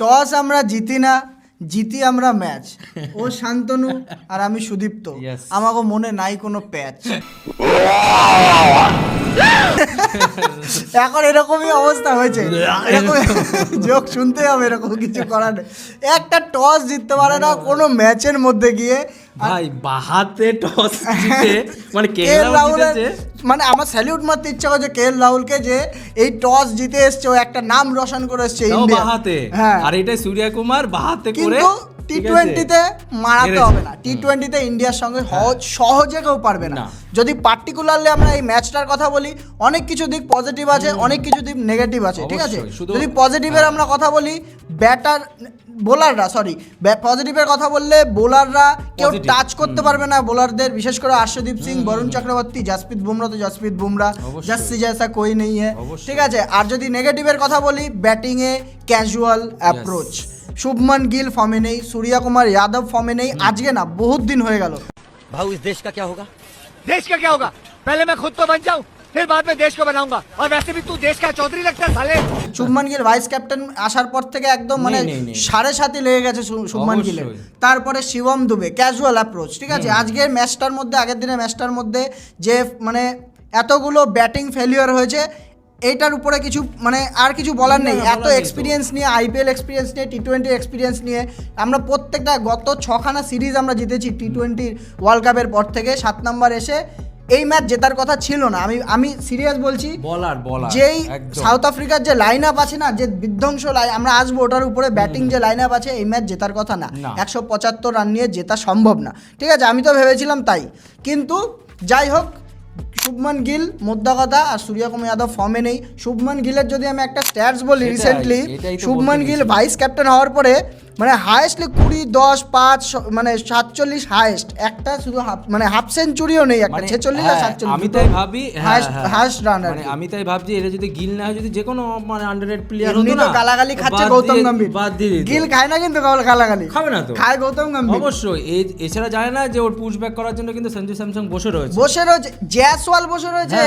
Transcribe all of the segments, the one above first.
Toss আমরা জিতি না, জিতি আমরা ম্যাচ। ও শান্তনু আর আমি সুদীপ্ত, আমাকে মনে নাই কোনো প্যাচ। এখন এরকমই অবস্থা হয়েছে, এরকম যোগ শুনতে হবে, এরকম কিছু করার নেই। একটা টস জিততে পারে না কোনো ম্যাচের মধ্যে গিয়ে। ভাই বাহাতে টস জিতে মানে কে এল রাহুল জিতেছে, মানে আমার স্যালিউট মারতে ইচ্ছা করছে কে এল রাহুলকে, যে এই টস জিতে এসছে, ও একটা নাম রোশন করে এসছে ইন্ডিয়া বাহাতে। হ্যাঁ, আর এটা সূর্য কুমার বাহাতে করে। কিন্তু টি-20তে মারাতে হবে না, টি-20তে ইন্ডিয়ার সঙ্গে সহজে কেউ পারবে না। যদি পার্টিকুলারলি আমরা এই ম্যাচটার কথা বলি, অনেক কিছু দিক পজিটিভ আছে, অনেক কিছু দিক নেগেটিভ আছে, ঠিক আছে? যদি পজিটিভের আমরা কথা বলি, পজিটিভের কথা বললে বোলাররা কেউ টাচ করতে পারবে না বোলারদের, বিশেষ করে আর্শদীপ সিং, বরুণ চক্রবর্তী, জাসপ্রীত বুমরা তো জাসপ্রীত বুমরা, জাসি জैसा कोई नहीं है, ঠিক আছে? আর যদি নেগেটিভের কথা বলি, ব্যাটিংয়ে ক্যাজুয়াল অ্যাপ্রোচ, শুভমান গিল ফর্মে নেই, সূর্য কুমার যাদব ফর্মে নেই, আজকে না বহুত দিন হয়ে গেল। भाऊ इस देश का क्या होगा? देश का क्या होगा? पहले मैं खुद तो बन जाऊं, फिर बाद में देश को बनाऊंगा। और वैसे भी तू देश का चौधरी लगता है साले। শুভমান গিল ভাইস ক্যাপ্টেন আসার পর থেকে একদম মানে 7.5 লেগে গেছে শুভমান গিলের। তারপরে শিবম দুবে ক্যাজুয়াল অ্যাপ্রোচ, ঠিক আছে? আজকের ম্যাচটার মধ্যে, আগের দিনের ম্যাচটার মধ্যে যে মানে এতগুলো ব্যাটিং ফেলিওর হয়েছে, এইটার উপরে কিছু মানে আর কিছু বলার নেই। এত এক্সপিরিয়েন্স নিয়ে, আইপিএল এক্সপিরিয়েন্স নিয়ে, টি-20 এক্সপিরিয়েন্স নিয়ে, আমরা প্রত্যেকটা গত 6খানা সিরিজ আমরা জিতেছি টি-20 ওয়ার্ল্ড কাপের পর থেকে। 7 নম্বর এসে এই ম্যাচ জেতার কথা ছিল না। আমি সিরিয়াস বলছি, বলার যেই সাউথ আফ্রিকার যে লাইন আপ আছে না, যে বিধ্বংস লাইন, আমরা আসবো ওটার উপরে, ব্যাটিং যে লাইন আপ আছে, এই ম্যাচ জেতার কথা না। 175 রান নিয়ে জেতা সম্ভব না, ঠিক আছে? আমি তো ভেবেছিলাম তাই, কিন্তু যাই হোক, শুভমান গিল মোদ্দা কথা, আর সূর্য কুমার যাদব ফর্মে নেই। শুভমান গিলের যদি আমি একটা স্ট্যাটস বলি, recently Shubman Gill vice captain হওয়ার পরে মানে হায়েস্টলি 20, 10, 5 মানে 47 হায়েস্ট, একটা শুধু মানে হাফ সেঞ্চুরিও নেই, একটা 46 আর 47। আমি তাই ভাবি হায়েস্ট রানার, মানে আমি তাই ভাবছি এটা যদি গিল না হয়, যদি যে কোনো মানে আন্ডাররেট প্লেয়ার হতো না, গালাগালি খাচ্ছে গৌতম গম্ভীর, বাদ দিয়ে গিল খায় না, কিন্তু গালাগালি খাবে না তো, খায় গৌতম গম্ভীর অবশ্যই। এছাড়া জানে না যে ওর পুশব্যাক করার জন্য কিন্তু সঞ্জু স্যামসং বসে রয়েছে, জয়সওয়াল বসে রয়েছে।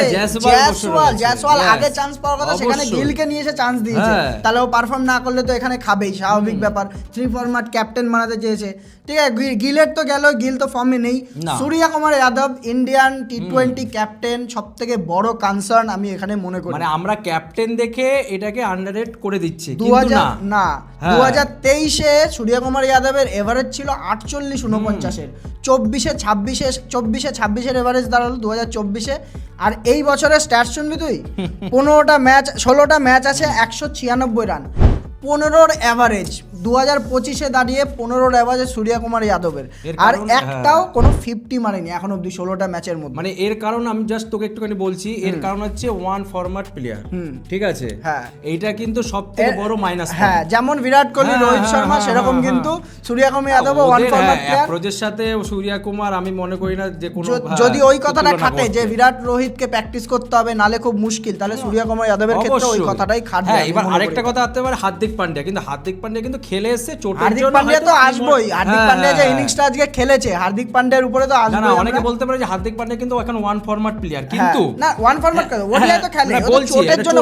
জয়সওয়াল আগে চান্স পাওয়ার কথা, সেখানে গিলকে নিয়ে এসে চান্স দিয়েছে, তাহলে ও পারফর্ম না করলে তো এখানে খাবেই, স্বাভাবিক ব্যাপার। 3 ফরম্যাট ক্যাপ্টেন বানাতে চেয়েছে, ঠিক আছে? গিলের তো গেল, গিল তো ফর্মে নেই। সূর্য কুমার যাদব ইন্ডিয়ান টি-20 ক্যাপ্টেন, সব থেকে বড় কনসার্ন আমি এখানে মনে করি। মানে আমরা ক্যাপ্টেন দেখে এটাকে আন্ডাররেট করে দিচ্ছি, 2023-এ সূর্য কুমার যাদবের এভারেজ ছিল 48-49-এর, 24-26-এর এভারেজ দাঁড়ালো 2024-এ। আর এই বছরের স্ট্যাটস শুনবি তুই? 16টা ম্যাচ আছে, 196 রান, 15-র অ্যাভারেজ। 2025-এ দাঁড়িয়ে 15-র অ্যাভারেজ সূর্য কুমার যাদবের, আর একটাও কোনো 50 মারেনি এখন অব্দি 16টা ম্যাচের মধ্যে। মানে এর কারণ আমি জাস্ট তোকে একটুখানি বলছি, এর কারণ হচ্ছে ওয়ান ফরম্যাট প্লেয়ার, ঠিক আছে? হ্যাঁ, এইটা কিন্তু সবথেকে বড় মাইনাস। হ্যাঁ, যেমন বিরাট কোহলি, রোহিত শর্মা, সেরকম কিন্তু Surya Kumar Yadav one format player. অ্যাপ্রোচের সাথে সূর্য কুমার আমি মনে করি না যে কোনো, যদি ওই কথাটা খাটে যে বিরাট রোহিতকে প্র্যাকটিস করতে হবে, নালে খুব মুশকিল, তাহলে সূর্য কুমার যাদবের ক্ষেত্রে ওই কথাটাই খাটবে। হ্যাঁ, এবার আরেকটা কথা আসতে পারে হার্দিক পান্ডিয়া, কিন্তু হার্দিক পান্ডিয়া কিন্তু খেলে এসেছে চোটের জন্য। হার্দিক পান্ডিয়া তো আসবেই, হার্দিক পান্ডিয়া যে ইনিংসটা আজকে খেলেছে, হার্দিক পান্ডিয়ার উপরে তো আসবে না। অনেকে বলতে পারে যে হার্দিক পান্ডিয়া কিন্তু এখন ওয়ান ফরম্যাট প্লেয়ার, কিন্তু না, ওয়ান ফরম্যাট কেন, ওডিআই তো খেলে, চোটের জন্য,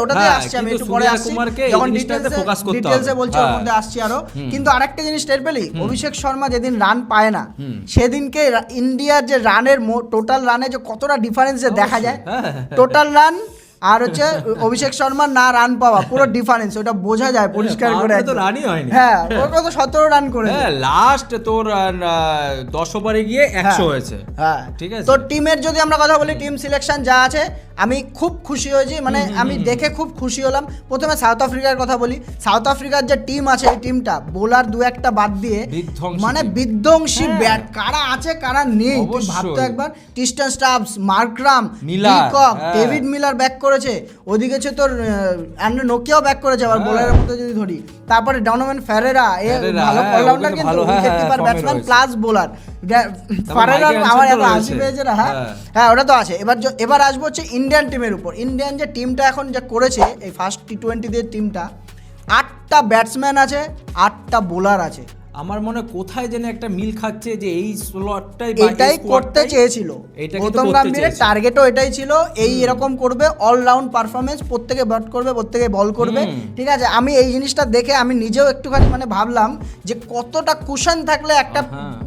ওটাতে আসছে, আমি একটু পরে আসছি, যখন ডিটেইলসে বলছি ওর মধ্যে আসছি আরো। কিন্তু আরেকটা জিনিস টের পেলি, অভিষেক শর্মা যেদিন রান পায় না, সেদিনকে ইন্ডিয়ার যে রানের টোটাল রানে যে কতটা ডিফারেন্স দেখা যায়, টোটাল রান আর হচ্ছে অভিষেক শর্মার না রান পাওয়া, পুরো ডিফারেন্স ওটা বোঝা যায় পরিষ্কার করে। তো রানই হয়নি। হ্যাঁ, ওর কত 17 রান করে, লাস্ট তোর 10 ওভারে গিয়ে 100 হয়েছে। হ্যাঁ, ঠিক আছে। তো টিমের যদি আমরা কথা বলি, টিম সিলেকশন যা আছে, আমি খুব খুশি হয়েছি, মানে আমি দেখে খুব খুশি হলাম। প্রথমে সাউথ আফ্রিকার কথা বলি, সাউথ আফ্রিকার যে টিম আছে, এই টিমটা বোলার 2-1টা বাদ দিয়ে মানে বিধ্বংসী ব্যাট, কারা আছে কারা নেই তুই ভাবতো একবার। Tristan Stubbs, Markram, de Kock, David Miller back করেছে, ওদিকে হচ্ছে তোর অ্যান্ড্রে নোকিয়াও ব্যাক করেছে আবার বোলারের মধ্যে যদি ধরি। তারপরে ডনোভান ফেরেরা, এ ভালো অলরাউন্ডার, কিন্তু wicket keeper, batsman plus bowler. ফারেরার আমার এত হাসি পেয়েছে না। হ্যাঁ, ওটা তো আছে। এবার আসবো হচ্ছে ইন্ডিয়ান টিমের উপর। ইন্ডিয়ান যে টিমটা এখন যা করেছে, এই ফার্স্ট টি-20 টিমটা, 8টা ব্যাটসম্যান আছে, 8টা বোলার আছে, আমার মনে হয় কোথায় যেন একটা মিল খাচ্ছে যে এই স্লটটাই এটাই করতে চেয়েছিল গৌতম গম্ভীরের টার্গেটও এটাই ছিল, এই এরকম করবে, অলরাউন্ড পারফরমেন্স, প্রত্যেকে ব্যাট করবে, প্রত্যেকে বল করবে, ঠিক আছে। আমি এই জিনিসটা দেখে আমি নিজেও একটুখানি মানে ভাবলাম যে কতটা কুশন থাকলে একটা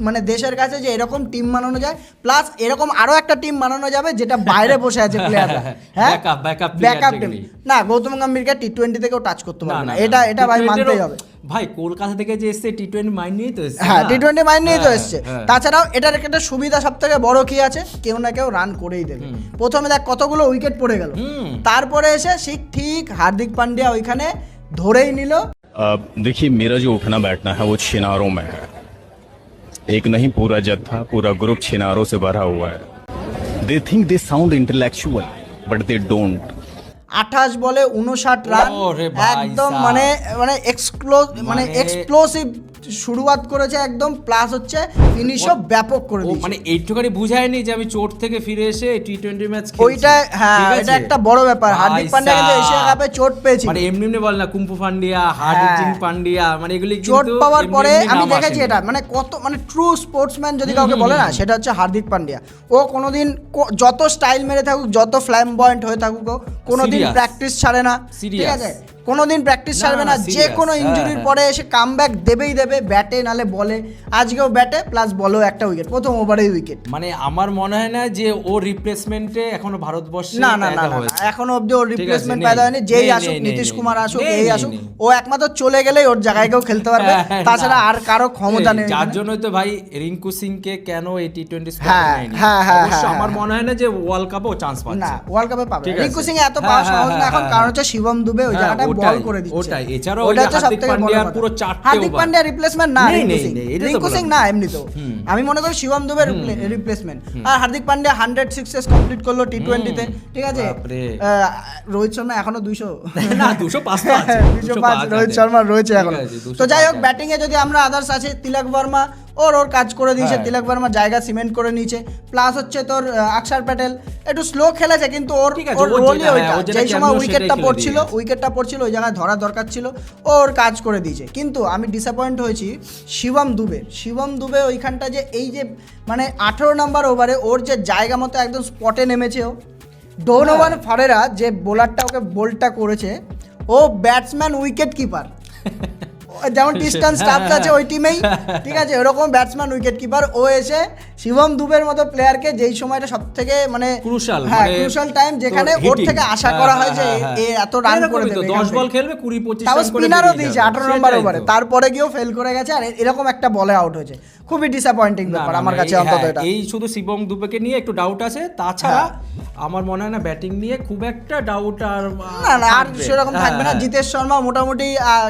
মানে দেশের কাছে যে এরকম টিম বানানো যায়, প্লাস এরকম আরো একটা টিম বানানো যাবে যেটা বাইরে বসে আছে প্লেয়াররা, হ্যাঁ ব্যাকআপ টিম। না, গৌতম গম্ভীরকে টি-20 থেকেও টাচ করতে পারবে না, এটা ভাই মানতেই হবে। ভাই কলকাতা থেকে যে এসছে টি-20 মাইন্ড নিয়েই তো এসছে, হ্যাঁ টি-20 মাইন্ড নিয়েই তো এসছে। তাছাড়াও এটার একটা সুবিধা সবথেকে বড় কি আছে, কেউ না কেউ রান করেই দেবে। প্রথমে দেখ কতগুলো উইকেট পড়ে গেল, তারপরে এসে ঠিক হার্দিক পান্ডিয়া ওইখানে ধরেই নিল। देखिए मेरा जो उठना बैठना है वो छिनारों में है, एक नहीं पूरा जत्था, पूरा ग्रुप छिनारों से भरा हुआ है। They think they sound intellectual but they don't. 28 বলে 59 রান, একদম মানে এক্সপ্লোসিভ শুরুয়াত করেছে একদম, প্লাস হচ্ছে ফিনিশও ব্যাপক করে দিয়েছে। মানে এইটুখানি বুঝায়নি যে আমি চোট থেকে ফিরে এসে টি-20 ম্যাচ খেলছি, ওইটা হ্যাঁ এটা একটা বড় ব্যাপার। হার্দিক পান্ডিয়া কিন্তু এশিয়া কাপে চোট পেয়েছিল, মানে এমনি বল না কুম্পু পান্ডিয়া, হার্দিক সিং পান্ডিয়া, মানে এগুলি কিন্তু চোট পাওয়ার পরে আমি দেখেছি এটা মানে কত মানে ট্রু স্পোর্টসম্যান যদি কাউকে বলে না সেটা হচ্ছে হার্দিক পান্ডিয়া। ও কোনোদিন যত স্টাইল মেরে থাকুক, যত ফ্ল্যামবয়েন্ট হয়ে থাকুক, কোনোদিন প্র্যাকটিস ছাড়ে না, ঠিক আছে, কোনোদিন প্র্যাকটিস ছাড়বে না। যে কোনো ইনজুরির পরে এসে কামব্যাক দেবেই দেবে, ব্যাটে নালে বলে। আজকেও ব্যাটে প্লাস বলও একটা উইকেট, প্রথম ওভারেই উইকেট। মানে আমার মনে হয় না যে ও রিপ্লেসমেন্টে এখনো ভারতবর্ষে না এখনো অবধি ওর রিপ্লেসমেন্ট পয়দা হয়নি। যেই আসুক, নীতিশ কুমার আসুক, এই আসুক, ও একমাত্র চলে গেলেই ওর জায়গায় কেউ খেলতে পারবে, তাছাড়া আর কারো ক্ষমতা নেই। যার জন্যই তো ভাই রিঙ্কু সিং কে কেন এই টি-20 অবশ্য আমার মনে হয় না যে ওয়ার্ল্ড কাপেও চান্স পাচ্ছে। না, ওয়ার্ল্ড কাপে পাবে রিঙ্কু সিং এত পাওয়া সহজ না এখন, কারণ হচ্ছে শিবম দুবে ওই জায়গাটা বল করে দিচ্ছে। ওটাই, এছাড়াও ওই হার্দিক পান্ডিয়ার পুরো 4টে হার্দিক পান্ডিয়া রিপ্লেসমেন্ট না রিঙ্কু সিং না, এমনিতেও আমি মনে করি শিবম দুবে রিপ্লেসমেন্ট। আর হার্দিক পান্ডিয়া 106 কমপ্লিট করলো টি-20 তে, ঠিক আছে। রোহিত শর্মা এখনো 200 না 205 আছে, 205 রোহিত শর্মা রয়েছে এখনো। তো যাই হোক, ব্যাটিং এ যদি আমরা আদার্স আছে, তিলক বর্মা ওর কাজ করে দিয়েছে, তিলক বর্মা জায়গা সিমেন্ট করে নিয়েছে। প্লাস হচ্ছে তোর অক্ষর প্যাটেল একটু স্লো খেলেছে, কিন্তু ওর রোলই ওইটা, যেই সময় উইকেটটা পড়ছিল ওই জায়গায় ধরা দরকার ছিল, ওর কাজ করে দিয়েছে। কিন্তু আমি ডিসঅ্যাপয়েন্ট হয়েছি শিবম দুবে ওইখানটা যে এই যে মানে 18 নম্বর ওভারে ওর যে জায়গা মতো একদম স্পটে নেমেছে। ও ডোনোভান ফারেরা যে বোলারটা ওকে বোলটা করেছে, ও ব্যাটসম্যান উইকেট কিপার, যেমন ডিস্টেন্স স্টাফ আছে ওই টিমেই, ঠিক আছে, এরকম ব্যাটসম্যান উইকেট কিপার। ও এসে শিবম দুবের মতো প্লেয়ারকে যেই সময়টা সব থেকে মানে ক্রুশাল টাইম, যেখানে ওর থেকে আশা করা হয় যে এ এত রান করে দেবে, 10 বল খেলবে 20-25 রান করে স্পিনারও দিয়েছে 18 নম্বর ওভারে, তারপরে গিয়েও ফেল করে গেছে। আর এরকম একটা বলে আউট হয়েছে, খুবই ডিসঅ্যাপয়েন্টিং ব্যাপার আমার কাছে অন্তত এটা। এই শুধু শিবম দুবেকে নিয়ে একটু ডাউট আছে, তাছাড়া আমার মনে হয় না ব্যাটিং নিয়ে খুব একটা ডাউট আর আর সেরকম থাকবে না। জিতেশ শর্মা মোটামুটি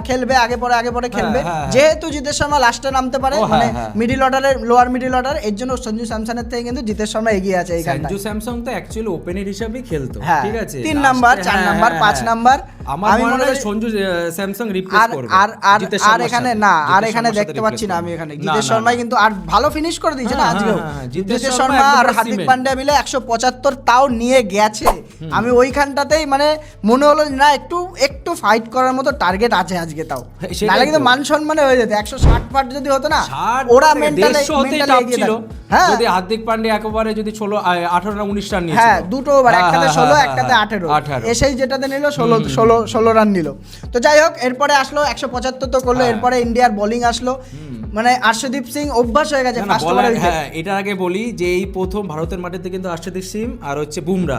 খেলবে, আগে পরে খেলবে, যেহেতু জিতেশ শর্মা লাস্টে নামতে পারে, মানে মিডল অর্ডারের লোয়ার মিডল অর্ডার, এর জন্য সঞ্জু স্যামসনের থেকে কিন্তু জিতেশ শর্মা এগিয়ে আছে এইখানে। সঞ্জু স্যামসন তো অ্যাকচুয়ালি ওপেনার হিসেবেই খেলতো, ঠিক আছে, 3 নাম্বার 4 নাম্বার 5 নাম্বার। আমি মনে হয় সঞ্জু স্যামসন রিপ্লেস করবে। আর এখানে না, আর এখানে দেখতে পাচ্ছি না আমি এখানে জিতেশ শর্মা কিন্তু আর ভালো ফিনিশ করে দিয়েছে না আজকেও। জিতেশ শর্মা আর হার্দিক পান্ডিয়া মিলে 175 তাও নিয়ে গেছে। আমি ওইখানটাতেই মানে মনে হলো না একটু ফাইট করার মতো টার্গেট আছে আজকে, তাও নাহলে কিন্তু মান সম্মানে হয়ে যেত। 160 ফাট যদি হতো না, ওরা মেন্টালি এগিয়ে ছিল। হ্যাঁ, যদি হার্দিক পান্ডিয়া একেবারে যদি 18 না 19 রান নিয়েছিল, হ্যাঁ দুটো ওভার, একটাতে 16 একটাতে 18, এসেই যেটাতে নিল 16 রান নিল। তো যাই হোক, এরপরে আসলো 175 তো করলো, এরপরে ইন্ডিয়ার বোলিং আসলো। মানে আর্শদীপ সিং অভ্যাস হয়ে গেছে ফার্স্ট ওভারে। হ্যাঁ, এটার আগে বলি যে এই প্রথম ভারতের মাটিতে কিন্তু আর্শদীপ সিং আর হচ্ছে বুমরা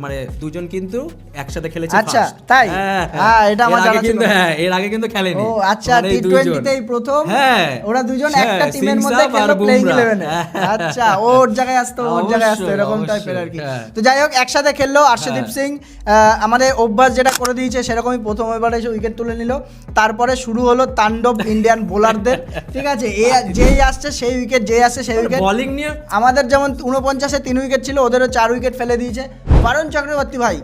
মানে দুজন কিন্তু একসাথে খেলেছে। আচ্ছা তাই? হ্যাঁ, এটা আমার জানা ছিল। হ্যাঁ, এর আগে কিন্তু খেলেনি। ও আচ্ছা, টি-20 তেই প্রথম ওরা দুজন একটা টিমের মধ্যে খেললো প্লেইং 11 এ। আচ্ছা, ওর জায়গায় আসতো এরকম টাইপের আর কি। তো যাই হোক, একসাথে খেললো আর্শদীপ সিং। আমাদের অভ্যাস যেটা করে দিয়েছে সেরকমই প্রথম ওভারে এসে উইকেট তুলে নিল। তারপরে শুরু হলো তাণ্ডব ইন্ডিয়ান বোলারদের, ঠিক আছে, যেই আসছে সেই উইকেট, যেই আসছে সেই উইকেট। বোলিং নিয়ে আমাদের যেমন 49-এ 3 উইকেট ছিল, ওদেরও 4 উইকেট ফেলে দিয়েছে। বারণ চক্রবর্তী ভাই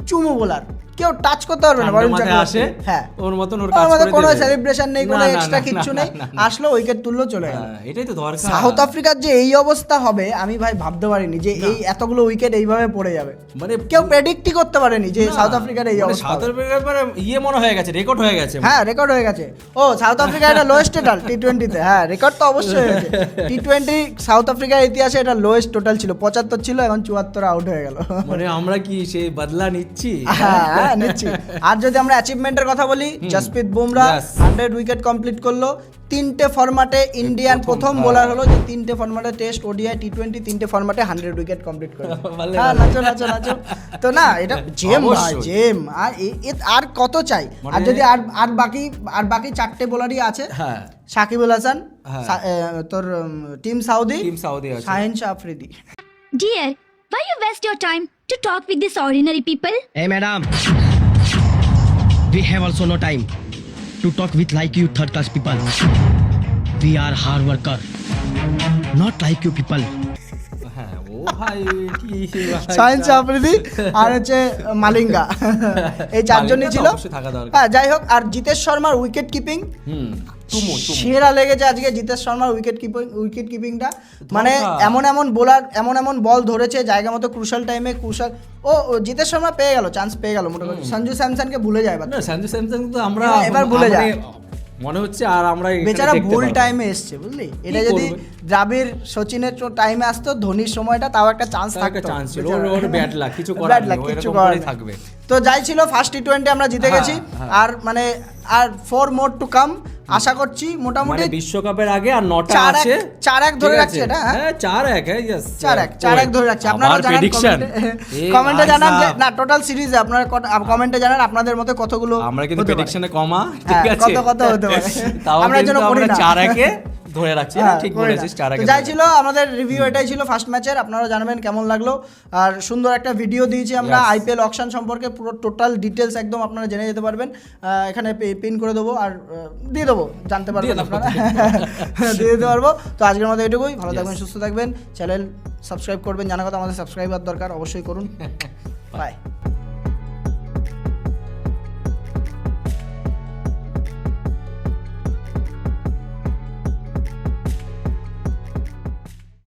চুমু বোলার, কেউ টাচ করতে পারবে না বরুণ মাথায় আসে, চক্রবর্তী। হ্যাঁ ওর মতন ওর ওর কাজ মধ্যে করে কোনো দেবে। সেলিব্রেশন নেই, কোনো না, না, এক্সট্রা না, কিচ্ছু না, নেই, না, না। আসলো উইকেট তুললো চলে গেল। হ্যাঁ, এটাই তো দরকার। সাউথ আফ্রিকার যে এই অবস্থা হবে আমি ভাই ভাবতে পারিনি যে এই এতগুলো উইকেট এইভাবে পড়ে যাবে, মানে কেউ প্রেডিক্টই করতে পারেনি যে না, সাউথ আফ্রিকার এই মানে অবস্থা সাউথ হবে। আফ্রিকার পরে ইয়ে মনে হয়ে গেছে, রেকর্ড হয়ে গেছে। হ্যাঁ রেকর্ড হয়ে গেছে। ও সাউথ আফ্রিকার এটা লোয়েস্ট টোটাল টি-20-তে, হ্যাঁ রেকর্ড তো অবশ্যই হয়েছে। টি-20 সাউথ আফ্রিকার ইতিহাসে এটা লোয়েস্ট টোটাল ছিল, 75 ছিল, এখন 74 আউট হয়ে গেল। মানে আমরা কি সেই বদলা নিচ্ছি? হ্যাঁ নিচ্ছি। আর যদি আমরা অ্যাচিভমেন্টের কথা বলি, Jasprit Bumrah Yes. 100 wicket complete করলো, 3টে ফরম্যাটে ইন্ডিয়ান প্রথম বোলার হলো যে 3টে ফরম্যাটে টেস্ট, ওডিআই, টি-20 3টে ফরম্যাটে 100 উইকেট কমপ্লিট করে। ভালো, হ্যাঁ ভালো। নাচো নাচো নাচো। তো না এটা জেম ভাই, অবশ্যই। জেম। আর আর কত চাই? আর মানে- যদি আর বাকি 4টে বোলারই আছে, হ্যাঁ, সাকিবুল হাসান, হ্যাঁ। তোর টিম সাউদি, টিম সাউদি আছে। Shahin Shah Afridi. Dear, why you waste your time to talk with these ordinary people? Hey madam, we have also no time to talk with like you third class people. We are hard worker, not like you people. হ্যাঁ, ও ভাই কি ভাই, শাহিন শাহ আফ্রিদি আর হচ্ছে মালিঙ্গা, এই চারজনই মালিঙ্গা তো ছিল। অবশ্যই থাকা দরকার। হ্যাঁ যাই হোক, আর জিতেশ শর্মার উইকেট কিপিং তুমু সেরা লেগেছে আজকে। জিতেশ শর্মার উইকেট কিপিংটা মানে দরকার। এমন বল ধরেছে জায়গা মতো, ক্রুশাল টাইমে ও জিতেশ শর্মা পেয়ে গেল, চান্স পেয়ে গেল মোটামুটি। সঞ্জু স্যামসনকে ভুলে যায় না, সঞ্জু স্যামসন তো আমরা এবার ভুলে যায়। মনে হচ্ছে আর আমরা এখানে বেচারা দেখতে ভুল পারবো না। টাইমে এসছে, বুঝলি? এটা কি যদি করবে? দ্রাবিড় সচিনের টাইমে আসতো, ধোনির সময়টা, তাও একটা চান্স তার একটা থাকতো। chance ছিল। বেচারা। ওর bad luck, কিছু করার Bad নেই, luck, ও কিচ্ছু এরকম করার করেই নেই। থাকবে। তো যাই ছিল ফার্স্ট টি-20 আমরা জিতে হ্যাঁ, গেছি। হ্যাঁ। আর মানে আর 4 মোর টু কাম আশা করছি মোটামুটি। মানে বিশ্বকাপের আগে আর 9টা 4-1 আছে। 4-1 ধরে ঠিক রাখছি আছে? এটা, হ্যাঁ? হ্যাঁ 4-1, হ্যাঁ yes 4-1 ধরে রাখছি। আপনারা আবার জানান prediction। কমেন্টে জানান যে আজব। না টোটাল সিরিজে আপনারা কমেন্টে জানান আপনাদের মতে কতগুলো আমরা কিন্তু হতে পারে। প্রেডিকশনে কমা, হ্যাঁ, ঠিক আছে? কত হতে পারে। তাও আমরা যেন কিন্তু করি আমরা না। 4-1 ধরে রাখছি। হ্যাঁ, ঠিক করি না। বলেছিস, 4-1 তো যাই ছিল আমাদের রিভিউ, এটাই ছিল ফার্স্ট ম্যাচের। আপনারা জানাবেন কেমন লাগলো। আর সুন্দর একটা ভিডিও দিয়েছি আমরা Yes. আইপিএল অকশন সম্পর্কে, পুরো টোটাল ডিটেলস একদম আপনারা জেনে যেতে পারবেন। এখানে পিন করে দেবো আর দিয়ে দেবো, জানতে পারবেন দিয়ে দেবো। আপনারা। দিয়ে দিতে পারবো। তো আজকের মতো এটুকুই। ভালো থাকবেন, সুস্থ থাকবেন, চ্যানেল সাবস্ক্রাইব করবেন, জানা কথা আমাদের সাবস্ক্রাইবার দরকার, অবশ্যই করুন। বাই।